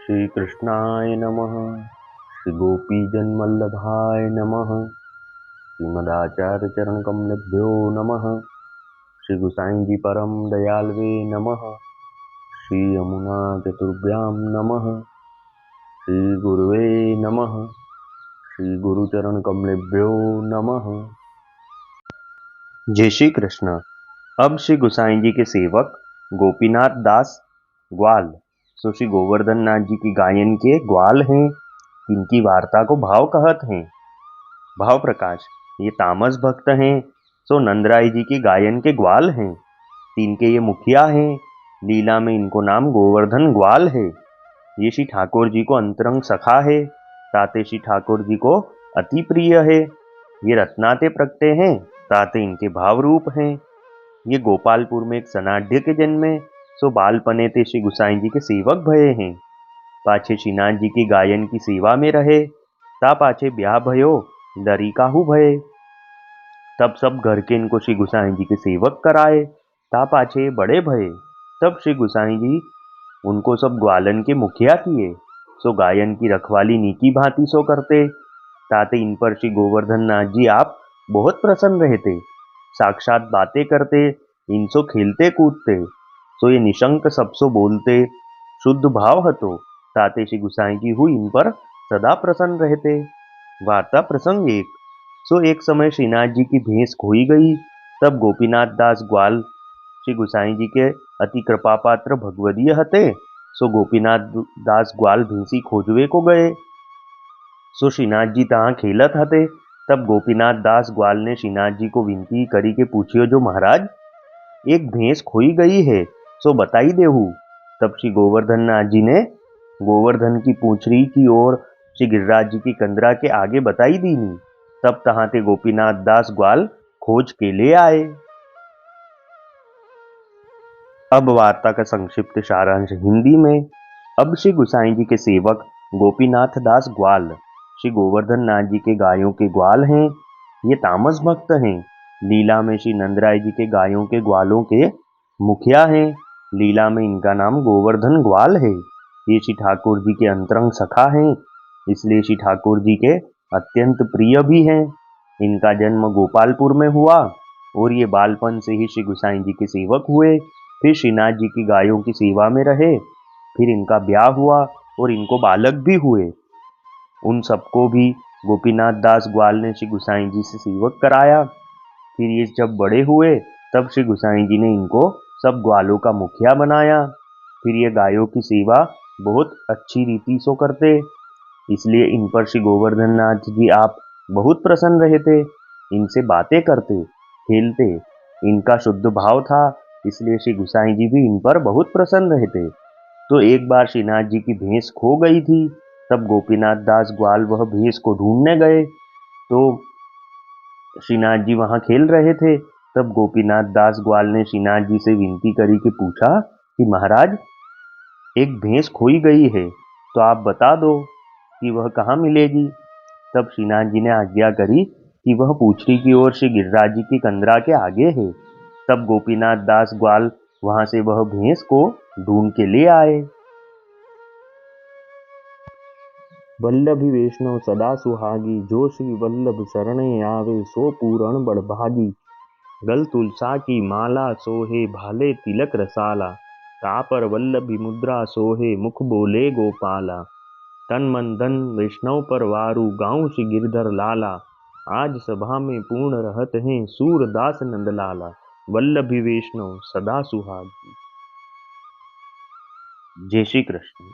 श्री कृष्णाय नमः। श्री गोपीजनवल्लभाय नमः। श्रीमदाचार्य चरण कमलेभ्यो नमः। श्री गुसाई जी परम दयालवे नमः। श्री यमुना चतुर्भ्यां नमः। श्री गुरुवे नमः। श्री गुरुचरण कमलेभ्यो नमः। जय श्री कृष्ण। अब श्री गुसाई जी के सेवक गोपीनाथ दास ग्वाल, सो श्री गोवर्धन नाथ जी की गायन के ग्वाल हैं, इनकी वार्ता को भाव कहत हैं। भाव प्रकाश, ये तामस भक्त हैं, सो नंदराय जी की गायन के ग्वाल हैं। इनके ये मुखिया हैं, लीला में इनको नाम गोवर्धन ग्वाल है। ये श्री ठाकुर जी को अंतरंग सखा है, ताते श्री ठाकुर जी को अति प्रिय है। ये रत्नाते प्रगटे हैं, ताते इनके भाव रूप हैं। ये गोपालपुर में एक सनाढ़ के जन्मे, सो बालपने ते श्री गुसाई जी के सेवक भये हैं। पाछे श्रीनाथ जी की गायन की सेवा में रहे, ता पाछे ब्याह भयो दरिकाहू भये। तब सब घर के इनको श्री गुसाई जी के सेवक कराए, ता पाछे बड़े भये। तब श्री गुसाई जी उनको सब ग्वालन के मुखिया किए, सो गायन की रखवाली नीकी भांति सो करते। ताते इन पर श्री गोवर्धन नाथ जी आप बहुत प्रसन्न रहते, साक्षात बातें करते, इनसो खेलते कूदते, सो ये निशंक सबसो बोलते, शुद्ध भाव हतो। ताते श्री गुसाई जी हुई इन पर सदा प्रसन्न रहते। वार्ता प्रसंग एक। सो एक समय श्रीनाथ जी की भैंस खोई गई, तब गोपीनाथ दास ग्वाल श्री गुसाई जी के अति कृपा पात्र भगवदीय हते, सो गोपीनाथ दास ग्वाल भैंसी खोजवे को गए। सो श्रीनाथ जी तहाँ खेलत हते, तब गोपीनाथ दास ग्वाल ने श्रीनाथ जी को विनती करी के पूछियो, जो महाराज एक भैंस खोई गई है, सो बताई देहू। तब श्री गोवर्धन नाथ जी ने गोवर्धन की पूंछड़ी की ओर श्री गिरिराज जी की कंदरा के आगे बताई दीनी। तब तहाँ ते गोपीनाथ दास ग्वाल खोज के ले आए। अब वार्ता का संक्षिप्त सारांश हिंदी में। अब श्री गुसाई जी के सेवक गोपीनाथ दास ग्वाल श्री गोवर्धन नाथ जी के गायों के ग्वाल हैं। ये तामस भक्त हैं, लीला में श्री नंदराय जी के गायों के ग्वालों के मुखिया हैं। लीला में इनका नाम गोवर्धन ग्वाल है। ये श्री ठाकुर जी के अंतरंग सखा हैं, इसलिए श्री ठाकुर जी के अत्यंत प्रिय भी हैं। इनका जन्म गोपालपुर में हुआ और ये बालपन से ही श्री गुसाई जी के सेवक हुए। फिर श्रीनाथ जी की गायों की सेवा में रहे, फिर इनका ब्याह हुआ और इनको बालक भी हुए। उन सबको भी गोपीनाथ दास ग्वाल ने श्री गुसाई जी से सेवक कराया। फिर ये जब बड़े हुए, तब श्री गुसाई जी ने इनको सब ग्वालों का मुखिया बनाया। फिर ये गायों की सेवा बहुत अच्छी रीति से करते, इसलिए इन पर श्री गोवर्धन नाथ जी आप बहुत प्रसन्न रहते, इनसे बातें करते, खेलते। इनका शुद्ध भाव था, इसलिए श्री गुसाई जी भी इन पर बहुत प्रसन्न रहते। तो एक बार श्रीनाथ जी की भैंस खो गई थी, तब गोपीनाथ दास ग्वाल वह भैंस को ढूंढने गए। तो श्रीनाथ जी वहां खेल रहे थे, तब गोपीनाथ दास ग्वाल ने श्रीनाथ जी से विनती करी कि पूछा कि महाराज एक भैंस खोई गई है, तो आप बता दो कि वह कहाँ मिलेगी। तब श्रीनाथ जी ने आज्ञा करी कि वह पूछड़ी की ओर श्री गिरिराज जी की कंदरा के आगे है। तब गोपीनाथ दास ग्वाल वहां से वह भैंस को ढूंढ के ले आए। वल्लभी वैष्णव सदा सुहागी, जो श्री वल्लभ शरणे आवे, सो पूरण बड़भागी। गल तुलसा की माला सोहे, भाले तिलक रसाला, तापर वल्लभी मुद्रा सोहे, मुख बोले गोपाला। तन मन धन वैष्णव पर वारू, गाँव श्री गिरधर लाला। आज सभा में पूर्ण रहत हैं, सूरदास नंदलाला। वल्लभी वैष्णव सदा सुहागी। जय श्री कृष्ण।